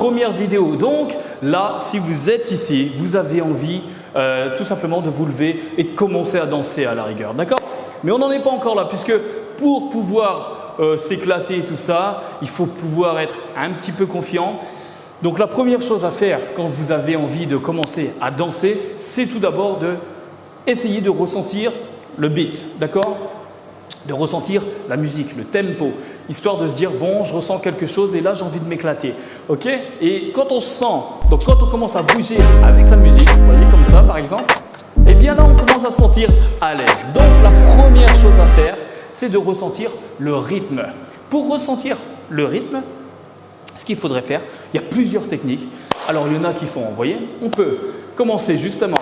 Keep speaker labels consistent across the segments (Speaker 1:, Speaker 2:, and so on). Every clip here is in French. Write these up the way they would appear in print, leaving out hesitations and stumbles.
Speaker 1: première vidéo. Donc là, si vous êtes ici, vous avez envie tout simplement de vous lever et de commencer à danser à la rigueur, d'accord? Mais on n'en est pas encore là puisque pour pouvoir s'éclater et tout ça, il faut pouvoir être un petit peu confiant. Donc la première chose à faire quand vous avez envie de commencer à danser, c'est tout d'abord de essayer de ressentir le beat, d'accord? De ressentir la musique, le tempo, histoire de se dire bon, je ressens quelque chose et là j'ai envie de m'éclater, ok? Et quand on sent, donc quand on commence à bouger avec la musique, vous voyez comme ça par exemple, et bien là on commence à se sentir à l'aise. Donc la première chose à faire, c'est de ressentir le rythme. Pour ressentir le rythme, ce qu'il faudrait faire, il y a plusieurs techniques. Alors il y en a qui font, vous voyez, on peut commencer justement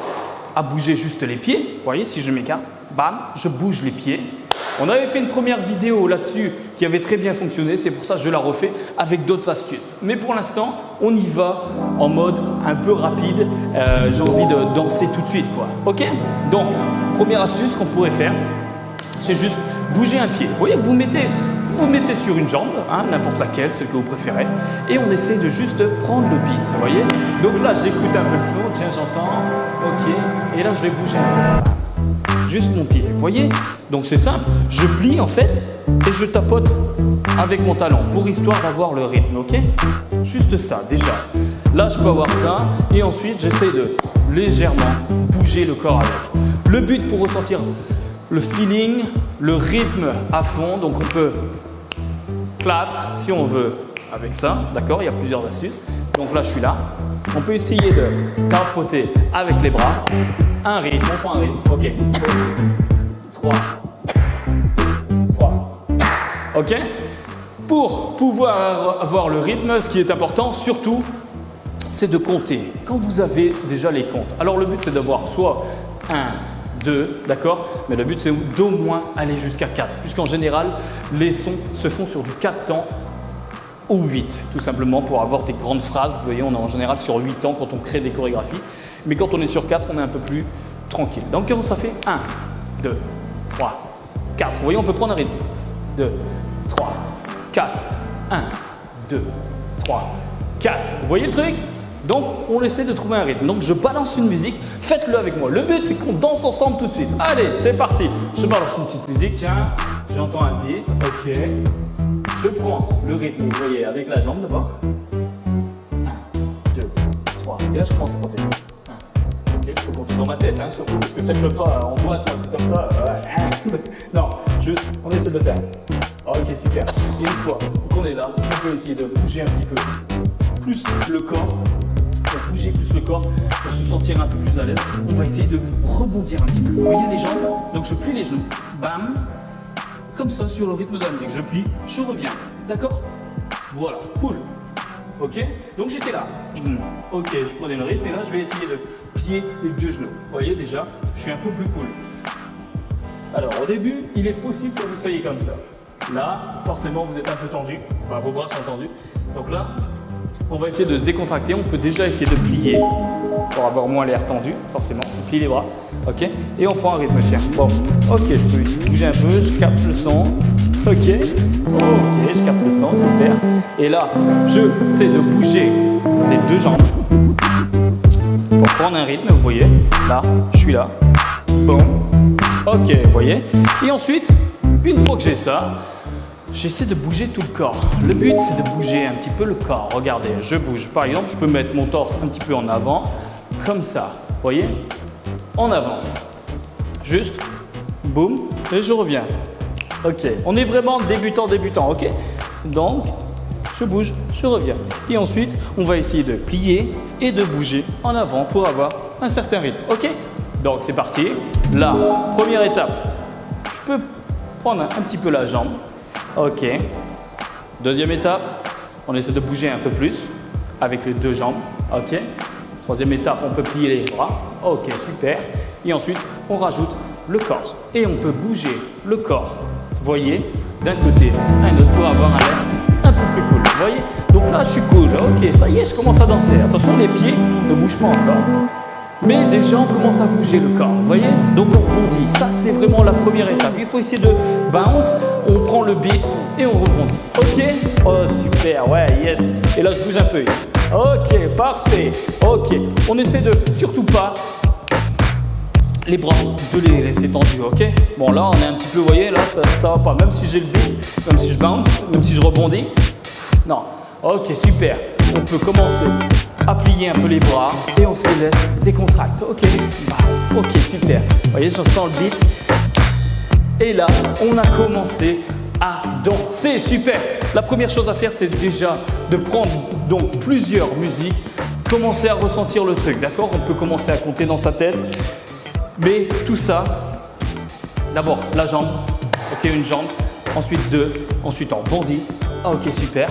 Speaker 1: à bouger juste les pieds. Vous voyez, si je m'écarte, bam, je bouge les pieds. On avait fait une première vidéo là-dessus qui avait très bien fonctionné, c'est pour ça que je la refais avec d'autres astuces. Mais pour l'instant, on y va en mode un peu rapide. J'ai envie de danser tout de suite, quoi. Ok? Donc, première astuce qu'on pourrait faire, c'est juste bouger un pied. Vous voyez, vous vous mettez sur une jambe, hein, n'importe laquelle, celle que vous préférez, et on essaie de juste prendre le beat, vous voyez? Donc là, j'écoute un peu le son, tiens, j'entends, ok, et là, je vais bouger un peu. Juste mon pied, vous voyez? Donc c'est simple, je plie en fait et je tapote avec mon talon pour histoire d'avoir le rythme, ok? Juste ça déjà. Là je peux avoir ça et ensuite j'essaie de légèrement bouger le corps avec. Le but pour ressentir le feeling, le rythme à fond, donc on peut clap si on veut avec ça, d'accord? Il y a plusieurs astuces. Donc là je suis là. On peut essayer de tapoter avec les bras. Un rythme, on prend un rythme. Ok. 3. 3. Ok. Pour pouvoir avoir le rythme, ce qui est important surtout, c'est de compter. Quand vous avez déjà les comptes. Alors le but c'est d'avoir soit 1, 2, d'accord? Mais le but c'est d'au moins aller jusqu'à 4. Puisqu'en général, les sons se font sur du 4 temps. Ou 8, tout simplement pour avoir des grandes phrases. Vous voyez, on est en général sur 8 temps quand on crée des chorégraphies. Mais quand on est sur 4, on est un peu plus tranquille. Donc ça fait 1, 2, 3, 4. Vous voyez, on peut prendre un rythme. 2, 3, 4, 1, 2, 3, 4. Vous voyez le truc? Donc, on essaie de trouver un rythme. Donc, je balance une musique. Faites-le avec moi. Le but, c'est qu'on danse ensemble tout de suite. Allez, c'est parti. Je balance une petite musique. Tiens, j'entends un beat. Ok. Je prends le rythme, vous voyez, avec la jambe d'abord. 1, 2, 3. Et là, je commence à compter. 1. Ok, je peux compter dans ma tête, hein, surtout, parce que faites-le pas en boîte, c'est comme ça. Non, juste, on essaie de le faire. Ok, super. Et une fois qu'on est là, on peut essayer de bouger un petit peu plus le corps. Pour bouger plus le corps, pour se sentir un peu plus à l'aise, on va essayer de rebondir un petit peu. Vous voyez les jambes? Donc, je plie les genoux. Bam. Comme ça, sur le rythme de la musique, je plie, je reviens, d'accord? Voilà, cool. Ok? Donc j'étais là. Ok, je prenais le rythme et là, je vais essayer de plier les deux genoux. Vous voyez déjà, je suis un peu plus cool. Alors au début, il est possible que vous soyez comme ça. Là, forcément, vous êtes un peu tendu. Enfin, vos bras sont tendus. Donc là, on va essayer de se décontracter. On peut déjà essayer de plier pour avoir moins l'air tendu, forcément. On plie les bras, ok? Et on prend un rythme, tiens. Bon, ok, je peux bouger un peu, je capte le son, ok? Ok, je capte le son, super. Et là, je sais de bouger les deux jambes pour prendre un rythme, vous voyez? Là, je suis là. Bon, ok, vous voyez? Et ensuite, une fois que j'ai ça, j'essaie de bouger tout le corps. Le but, c'est de bouger un petit peu le corps. Regardez, je bouge. Par exemple, je peux mettre mon torse un petit peu en avant, comme ça. Vous voyez? En avant. Juste, boum, et je reviens. Ok, on est vraiment débutant, ok? Donc, je bouge, je reviens. Et ensuite, on va essayer de plier et de bouger en avant pour avoir un certain rythme. Ok? Donc, c'est parti. Là, première étape, je peux prendre un petit peu la jambe. Ok. Deuxième étape, on essaie de bouger un peu plus avec les deux jambes. Ok. Troisième étape, on peut plier les bras. Ok, super. Et ensuite, on rajoute le corps. Et on peut bouger le corps, voyez, d'un côté à un autre pour avoir un air un peu plus cool. Vous voyez? Donc là, je suis cool. Ok, ça y est, je commence à danser. Attention, les pieds ne bougent pas encore. Mais déjà, on commence à bouger le corps, vous voyez? Donc on rebondit. Ça, c'est vraiment la première étape. Il faut essayer de bounce. On prend le beat et on rebondit. Ok? Oh, super, ouais, yes. Et là, je bouge un peu. Ok, parfait. Ok, on essaie de surtout pas les bras, de les laisser tendus, ok? Bon, là, on est un petit peu, vous voyez, là, ça va pas. Même si j'ai le beat, même si je bounce, même si je rebondis. Non. Ok, super. On peut commencer à plier un peu les bras et on se laisse décontracter. Ok, bah, ok, super. Vous voyez, je sens le beat. Et là, on a commencé à danser. Super. La première chose à faire, c'est déjà de prendre donc plusieurs musiques, commencer à ressentir le truc, d'accord? On peut commencer à compter dans sa tête. Mais tout ça, d'abord la jambe, ok, une jambe, ensuite deux, ensuite on bondit, ah, ok, super,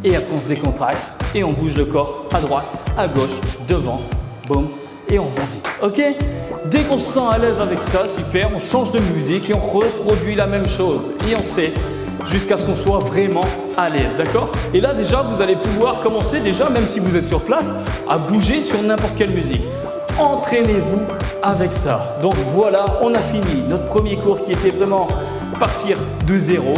Speaker 1: et après on se décontracte et on bouge le corps à droite, à gauche, devant, boum, et on bondit, ok? Dès qu'on se sent à l'aise avec ça, super, on change de musique et on reproduit la même chose et on se fait jusqu'à ce qu'on soit vraiment à l'aise, d'accord? Et là déjà, vous allez pouvoir commencer déjà, même si vous êtes sur place, à bouger sur n'importe quelle musique. Entraînez-vous avec ça. Donc voilà, on a fini notre premier cours qui était vraiment partir de zéro.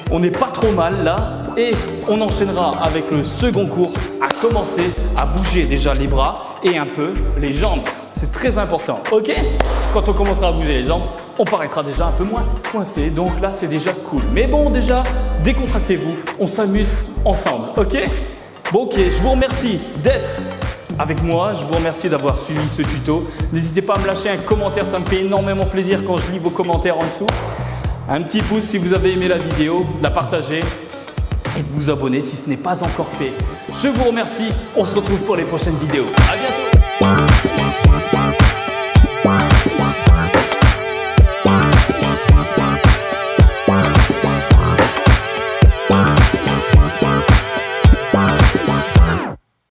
Speaker 1: On n'est pas trop mal là et on enchaînera avec le second cours à commencer à bouger déjà les bras et un peu les jambes. C'est très important, ok? Quand on commencera à bouger les jambes, on paraîtra déjà un peu moins coincé. Donc là, c'est déjà cool. Mais bon, déjà, décontractez-vous. On s'amuse ensemble, ok? Bon, ok, je vous remercie d'être avec moi. Je vous remercie d'avoir suivi ce tuto. N'hésitez pas à me lâcher un commentaire, ça me fait énormément plaisir quand je lis vos commentaires en dessous. Un petit pouce si vous avez aimé la vidéo, la partager et de vous abonner si ce n'est pas encore fait. Je vous remercie, on se retrouve pour les prochaines vidéos. À bientôt.